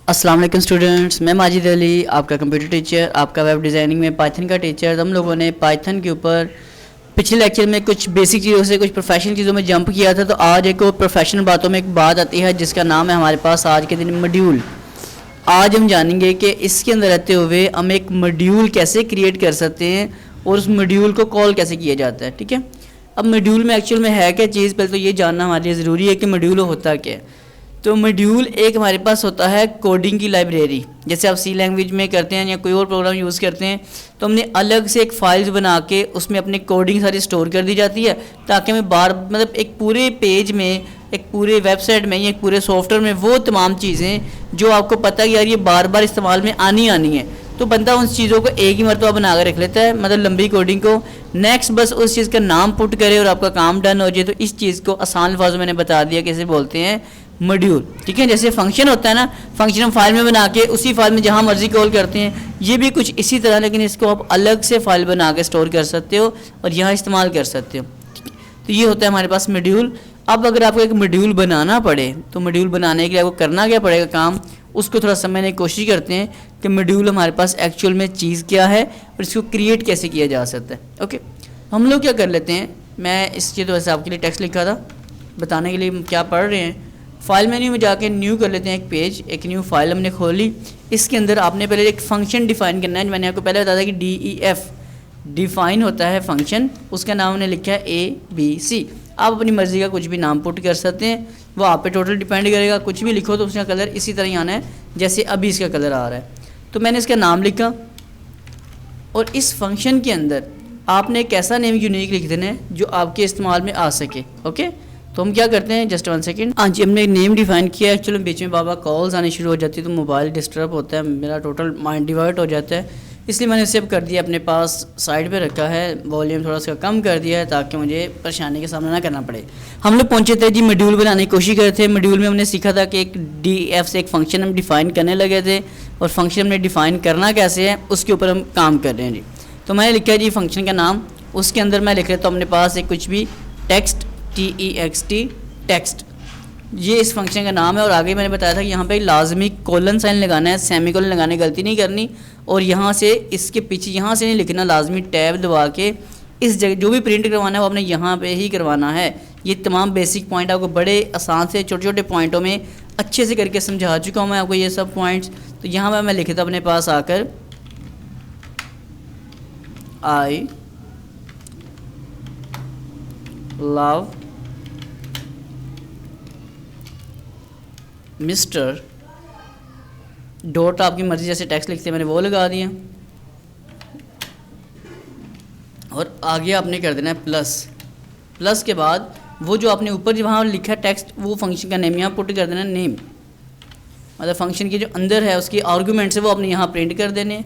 अस्सलाम वालेकुम स्टूडेंट्स, मैं माजिद अली, आपका कंप्यूटर टीचर, आपका वेब डिज़ाइनिंग में पाइथन का टीचर। हम लोगों ने पाइथन के ऊपर पिछले लेक्चर में कुछ बेसिक चीज़ों से कुछ प्रोफेशनल चीज़ों में जंप किया था। तो आज एक और प्रोफेशनल बातों में एक बात आती है जिसका नाम है हमारे पास आज के दिन मॉड्यूल। आज हम जानेंगे कि इसके अंदर रहते हुए हम एक मॉड्यूल कैसे क्रिएट कर सकते हैं और उस मॉड्यूल को कॉल कैसे किया जाता है। ठीक है, अब मॉड्यूल में एक्चुअल में है क्या चीज़, पहले तो ये जानना हमारे लिए ज़रूरी है कि मॉड्यूल होता क्या है। तो मॉड्यूल एक हमारे पास होता है कोडिंग की लाइब्रेरी। जैसे आप सी लैंग्वेज में करते हैं या कोई और प्रोग्राम यूज़ करते हैं तो हमने अलग से एक फाइल्स बना के उसमें अपनी कोडिंग सारी स्टोर कर दी जाती है, ताकि हमें मतलब एक पूरे पेज में, एक पूरे वेबसाइट में या एक पूरे सॉफ्टवेयर में वो तमाम चीज़ें जो आपको पता है यार ये बार बार इस्तेमाल में आनी है, तो बंदा उन चीज़ों को एक ही मरतबा बना कर रख लेता है, मतलब लंबी कोडिंग को। नेक्स्ट बस उस चीज़ का नाम पुट करे और आपका काम डन हो जाए। तो इस चीज़ को आसान अल्फाज़ों में मैंने बता दिया कैसे बोलते हैं, मॉड्यूल। ठीक है, जैसे फंक्शन होता है ना, फंक्शन हम फाइल में बना के उसी फाइल में जहाँ मर्जी कॉल करते हैं, ये भी कुछ इसी तरह, लेकिन इसको आप अलग से फाइल बना के स्टोर कर सकते हो और यहाँ इस्तेमाल कर सकते हो। तो ये होता है हमारे पास मॉड्यूल। अब अगर आपको एक मॉड्यूल बनाना पड़े तो मॉड्यूल बनाने के लिए आपको करना क्या पड़ेगा काम, उसको थोड़ा समझने की कोशिश करते हैं कि मॉड्यूल हमारे पास एक्चुअल में चीज़ क्या है और इसको क्रिएट कैसे किया जा सकता है। ओके, हम लोग क्या कर लेते हैं, मैं इस चीज़ वैसे आपके लिए टेक्स्ट लिखा था बताने के लिए क्या पढ़ रहे हैं। फाइल मेन्यू में जाके न्यू कर लेते हैं एक पेज, एक न्यू फाइल हमने खोली। इसके अंदर आपने पहले एक फंक्शन डिफाइन करना है। मैंने आपको पहले बताया था कि DEF डिफाइन होता है फंक्शन, उसका नाम हमने लिखा है ABC। आप अपनी मर्ज़ी का कुछ भी नाम पुट कर सकते हैं, वो आप पे टोटल डिपेंड करेगा। कुछ भी लिखो तो उसका कलर इसी तरह ही आना है जैसे अभी इसका कलर आ रहा है। तो मैंने इसका नाम लिखा और इस फंक्शन के अंदर आपने एक ऐसा नेम यूनिक लिख देना है जो आपके इस्तेमाल में आ सके। ओके, तो हम क्या करते हैं, जस्ट 1 सेकेंड। हाँ जी, हमने एक नेम डिफाइन किया। एक्चुअली बीच में बाबा कॉल्स आनी शुरू हो जाती है तो मोबाइल डिस्टर्ब होता है, मेरा टोटल माइंड डिवर्ट हो जाता है, इसलिए मैंने सेव कर दिया, अपने पास साइड पे रखा है, वॉल्यूम थोड़ा सा कम कर दिया है ताकि मुझे परेशानी का सामना ना करना पड़े। हम लोग पहुंचे थे जी मॉड्यूल बनाने की कोशिश कर रहे थे। मॉड्यूल में हमने सीखा था कि एक DEF से एक फ़ंक्शन हम डिफ़ाइन करने लगे थे और फंक्शन हमने डिफ़ाइन करना कैसे है उसके ऊपर हम काम कर रहे हैं जी। तो मैंने लिखा है जी फंक्शन का नाम, उसके अंदर मैं लिख लेता हूँ अपने पास एक कुछ भी टेक्स्ट, TEXT टेक्स्ट, ये इस फंक्शन का नाम है। और आगे मैंने बताया था कि यहाँ पे लाजमी कोलन साइन लगाना है, सेमीकोलन लगाने गलती नहीं करनी, और यहाँ से इसके पीछे यहाँ से नहीं लिखना, लाजमी टैब दबा के इस जगह जो भी प्रिंट करवाना है वो आपने यहाँ पे ही करवाना है। ये तमाम बेसिक पॉइंट आपको बड़े आसान से छोटे छोटे पॉइंटों में अच्छे से करके समझा चुका हूँ मैं आपको ये सब पॉइंट्स। तो यहाँ पर मैं लिखा था अपने पास आकर आई लव मिस्टर डॉट, आपकी मर्ज़ी जैसे टेक्स्ट लिखते हैं मैंने वो लगा दिया, और आगे आपने कर देना है प्लस। प्लस के बाद वो जो आपने ऊपर वहाँ लिखा है टेक्स्ट, वो फंक्शन का नेम यहाँ पुट कर देना है, नेम मतलब फंक्शन के जो अंदर है उसकी आर्गूमेंट्स है वो आपने यहाँ प्रिंट कर देने।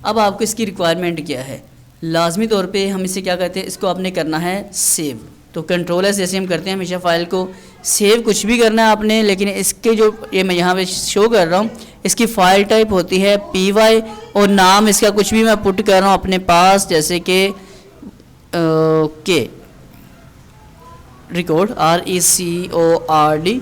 अब आपको इसकी रिक्वायरमेंट क्या है, लाजमी तौर पे हम इसे क्या कहते हैं, इसको आपने करना है सेव। तो कंट्रोल एस जैसे हम करते हैं हमेशा फाइल को सेव, कुछ भी करना है आपने, लेकिन इसके जो ये मैं यहाँ पे शो कर रहा हूँ इसकी फ़ाइल टाइप होती है PY, और नाम इसका कुछ भी मैं पुट कर रहा हूँ अपने पास, जैसे कि के रिकॉर्ड, RECORD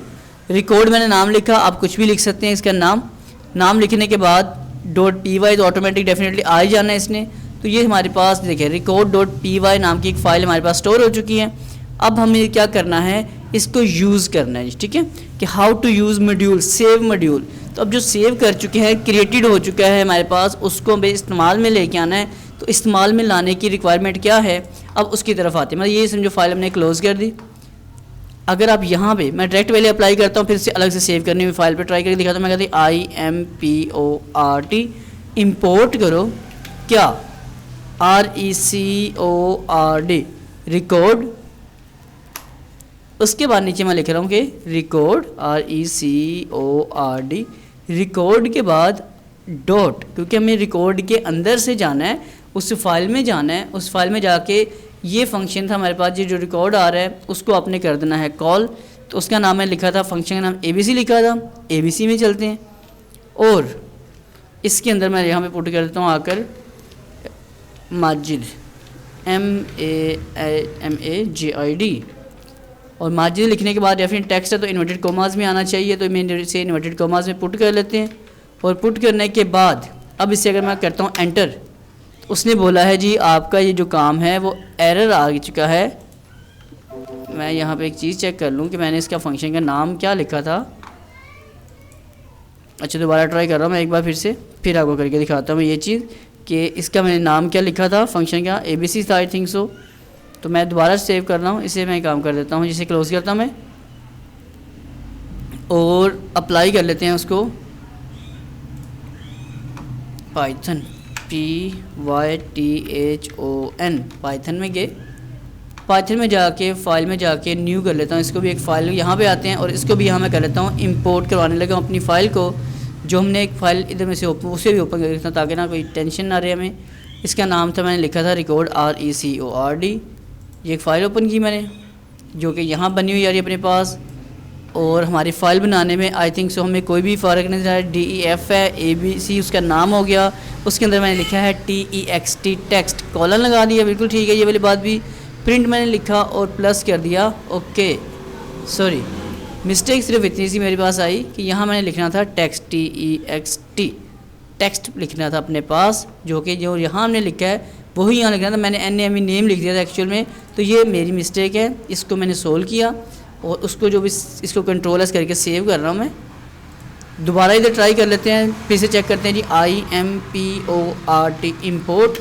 रिकॉर्ड मैंने नाम लिखा। आप कुछ भी लिख सकते हैं इसका नाम लिखने के बाद .py तो ऑटोमेटिक डेफिनेटली आ ही जाना है इसने। तो ये हमारे पास देखिए record.py नाम की एक फ़ाइल हमारे पास स्टोर हो चुकी है। अब हमें क्या करना है, इसको यूज़ करना है। ठीक है, कि how to use module, save module. तो अब जो सेव कर चुके हैं, क्रिएटेड हो चुका है हमारे पास, उसको हमें इस्तेमाल में लेके आना है। तो इस्तेमाल में लाने की रिक्वायरमेंट क्या है, अब उसकी तरफ आते हैं। मतलब ये समझो फाइल हमने क्लोज़ कर दी। अगर आप यहाँ पे मैं डायरेक्ट वैल्यू अप्लाई करता हूँ, फिर से अलग से सेव करने में फाइल पे ट्राई करके दिखाता हूँ। मैं कहती IMPORT इम्पोर्ट करो, क्या RECORD रिकॉर्ड। उसके बाद नीचे मैं लिख रहा हूँ कि रिकॉर्ड RECORD रिकॉर्ड के बाद डॉट, क्योंकि हमें रिकॉर्ड के अंदर से जाना है, उस फाइल में जाना है। उस फाइल में जाके ये फंक्शन था हमारे पास, ये जो रिकॉर्ड आ रहा है उसको आपने कर देना है कॉल। तो उसका नाम है लिखा था, फंक्शन का नाम ABC लिखा था, ABC में चलते हैं। और इसके अंदर मैं यहाँ पे पुट कर देता हूँ आकर माजिद, MAJID, और माजिद लिखने के बाद डेफिनेट टेक्स्ट है तो इन्वर्टेड कोमास में आना चाहिए, तो मैं इसे इन्वर्टेड कोमास में पुट कर लेते हैं। और पुट करने के बाद अब इसे अगर मैं करता हूँ एंटर, तो उसने बोला है जी आपका ये जो काम है वो एरर आ चुका है। मैं यहाँ पे एक चीज़ चेक कर लूँ कि मैंने इसका फंक्शन का नाम क्या लिखा था। अच्छा दोबारा ट्राई कर रहा हूँ मैं एक बार फिर आपको करके दिखाता हूँ ये चीज़ कि इसका मैंने नाम क्या लिखा था फंक्शन का, ABC था आई थिंक सो। तो मैं दोबारा सेव कर रहा हूँ, इसे मैं काम कर देता हूँ, जिसे क्लोज़ करता हूँ मैं और अप्लाई कर लेते हैं उसको। पाइथन PYTHON पाइथन में गए, पाइथन में जाके फाइल में जाके न्यू कर लेता हूँ इसको भी। एक फ़ाइल यहाँ पे आते हैं और इसको भी यहाँ मैं कर लेता हूँ इंपोर्ट करवाने लगा हूँ अपनी फ़ाइल को, जो हमने एक फ़ाइल इधर में से उसे भी ओपन कर देता हूँ ताकि ना कोई टेंशन ना रहे हमें। इसका नाम था, मैंने लिखा था रिकॉर्ड RECORD। ये एक फ़ाइल ओपन की मैंने जो कि यहाँ बनी हुई आ रही है अपने पास। और हमारी फ़ाइल बनाने में आई थिंक सो हमें कोई भी फ़र्क नहीं था, DEF है, ABC उसका नाम हो गया, उसके अंदर मैंने लिखा है TEXT टेक्स्ट, कॉलन लगा दिया, बिल्कुल ठीक है ये वाली बात भी। प्रिंट मैंने लिखा और प्लस कर दिया, ओके सॉरी मिस्टेक सिर्फ इतनी सी मेरे पास आई कि यहाँ मैंने लिखना था टेक्स्ट TEXT टेक्स्ट लिखना था अपने पास, जो कि जो यहाँ हमने लिखा है वही यहाँ लिखना था। मैंने NAME नेम लिख दिया था एक्चुअल में, तो ये मेरी मिस्टेक है। इसको मैंने सोल्व किया और उसको जो भी इसको कंट्रोल एस करके सेव कर रहा हूँ मैं। दोबारा इधर ट्राई कर लेते हैं, फिर से चेक करते हैं जी IMPORT इंपोर्ट।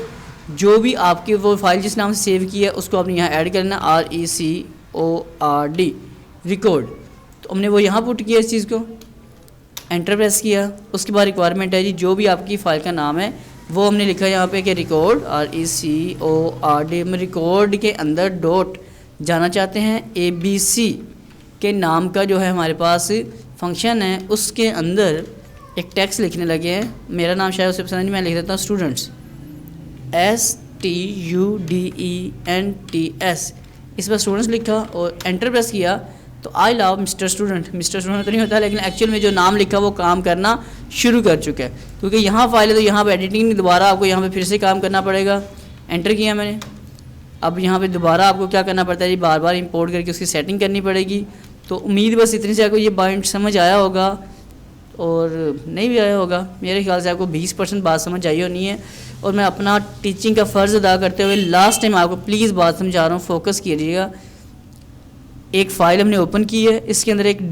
जो भी आपकी वो फाइल जिस नाम से सेव की है उसको आपने यहाँ ऐड करना RECORD रिकॉर्ड। तो हमने वो यहाँ पुट किया इस चीज़ को, एंटर प्रेस किया। उसके बाद रिक्वायरमेंट है जी जो भी आपकी फ़ाइल का नाम है वो हमने लिखा है यहाँ पे कि रिकॉर्ड RECORD। हम रिकॉर्ड के अंदर डॉट जाना चाहते हैं, ABC के नाम का जो है हमारे पास फंक्शन है उसके अंदर एक टेक्स्ट लिखने लगे हैं। मेरा नाम शायद उससे पसंद नहीं, मैं लिख देता हूँ स्टूडेंट्स STUDENTS। इस पर स्टूडेंट्स लिखा और एंटर प्रेस किया तो I love mister student. Mister student तो नहीं होता लेकिन एक्चुअल में जो नाम लिखा वो काम करना शुरू कर चुका है, क्योंकि यहाँ फाइल है तो यहाँ पे एडिटिंग नहीं, दोबारा आपको यहाँ पे फिर से काम करना पड़ेगा। एंटर किया मैंने, अब यहाँ पे दोबारा आपको क्या करना पड़ता है जी, बार बार इंपोर्ट करके उसकी सेटिंग करनी पड़ेगी। तो उम्मीद बस इतनी से आपको ये पॉइंट समझ आया होगा, और नहीं भी आया होगा मेरे ख्याल से आपको 20% बात समझ आई होनी है। और मैं अपना टीचिंग का फ़र्ज़ अदा करते हुए लास्ट टाइम आपको प्लीज़ बात समझा रहा हूँ, फोकस कीजिएगा। एक फ़ाइल हमने ओपन की है, इसके अंदर एक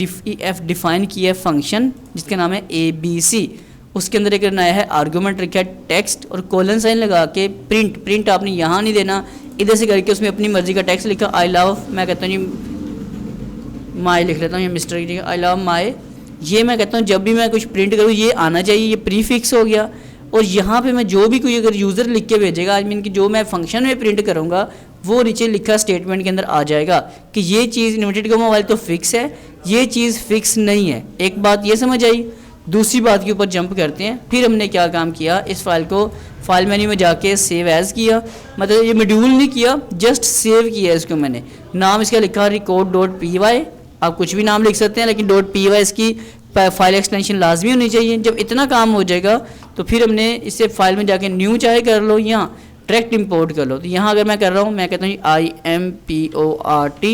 डिफ़ाइन किया है फंक्शन जिसका नाम है ABC। उसके अंदर एक नया है आर्गूमेंट रखा है टेक्स्ट और कोलन साइन लगा के प्रिंट आपने यहाँ नहीं देना, इधर से करके उसमें अपनी मर्ज़ी का टेक्स्ट लिखा। आई लव, मैं कहता हूँ जी माई लिख लेता हूँ, ये मिस्टर की जगह आई लव माई। ये मैं कहता हूँ जब भी मैं कुछ प्रिंट करूँ ये आना चाहिए, ये प्रीफिक्स हो गया। और यहाँ पे मैं जो भी कोई अगर यूज़र लिख के भेजेगा, आई मीन कि जो मैं फंक्शन में प्रिंट करूँगा वो नीचे लिखा स्टेटमेंट के अंदर आ जाएगा कि ये चीज़ इन्वर्टेड कॉमा वाली तो फिक्स है, ये चीज़ फिक्स नहीं है। एक बात ये समझ आई। दूसरी बात के ऊपर जंप करते हैं। फिर हमने क्या काम किया, इस फाइल को फाइल मेन्यू में जाके सेव एज़ किया, मतलब ये मॉड्यूल नहीं किया, जस्ट सेव किया इसको मैंने। नाम इसका लिखा record.py, आप कुछ भी नाम लिख सकते हैं लेकिन .py इसकी फाइल एक्सटेंशन लाजमी होनी चाहिए। जब इतना काम हो जाएगा तो फिर हमने इसे फाइल में जाके न्यू चाहे कर लो या डायरेक्ट इंपोर्ट कर लो। तो यहाँ अगर मैं कर रहा हूँ, मैं कहता हूँ IMPORT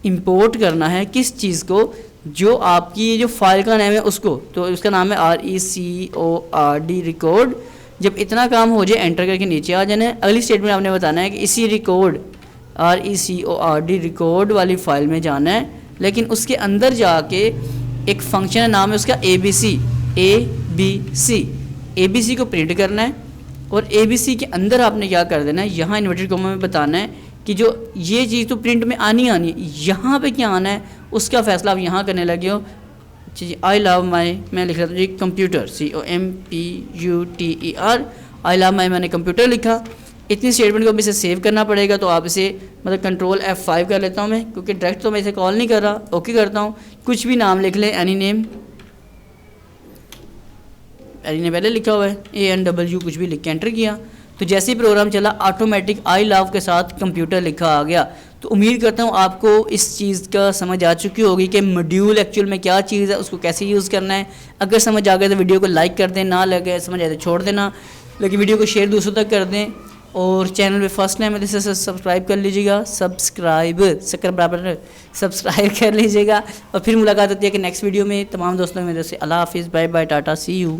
इंपोर्ट करना है किस चीज़ को, जो आपकी जो फाइल का नाम है उसको, तो उसका नाम है RECORD रिकॉर्ड। जब इतना काम हो जाए एंटर करके नीचे आ जाना है। अगली स्टेटमेंट आपने बताना है कि इसी रिकॉर्ड RECORD रिकॉर्ड वाली फ़ाइल में जाना है, लेकिन उसके अंदर जाके एक फंक्शन है नाम है उसका ABC को प्रिंट करना है। और ABC के अंदर आपने क्या कर देना है, यहाँ इन्वर्टेड कॉमा में बताना है कि जो ये चीज़ तो प्रिंट में आनी है, यहाँ पे क्या आना है उसका फैसला आप यहाँ करने लगे हो। जी आई लव माई, मैं लिख रहा था जी computer, COMPUTER, I love my मैंने कंप्यूटर लिखा। इतनी स्टेटमेंट को भी इसे सेव करना पड़ेगा, तो आप इसे मतलब कंट्रोल F5 कर लेता हूँ मैं, क्योंकि डायरेक्ट तो मैं इसे कॉल नहीं कर रहा। ओके करता हूँ, कुछ भी नाम लिख लें, एनी नेम, एनी ने पहले लिखा हुआ है ANW, कुछ भी लिख के एंटर किया। तो जैसे ही प्रोग्राम चला ऑटोमेटिक आई लव के साथ कंप्यूटर लिखा आ गया। तो उम्मीद करता हूँ आपको इस चीज़ का समझ आ चुकी होगी कि मॉड्यूल एक्चुअल में क्या चीज़ है, उसको कैसे यूज़ करना है। अगर समझ आ गया तो वीडियो को लाइक कर दें, ना लगे समझ आए तो छोड़ देना, लेकिन वीडियो को शेयर दूसरों तक कर दें। और चैनल पे फर्स्ट टाइम है तो इसे सब्सक्राइब कर लीजिएगा, सब्सक्राइब कर लीजिएगा। और फिर मुलाकात होती है कि नेक्स्ट वीडियो में। तमाम दोस्तों मेरे से अल्लाह हाफिज़, bye bye, tata, see you.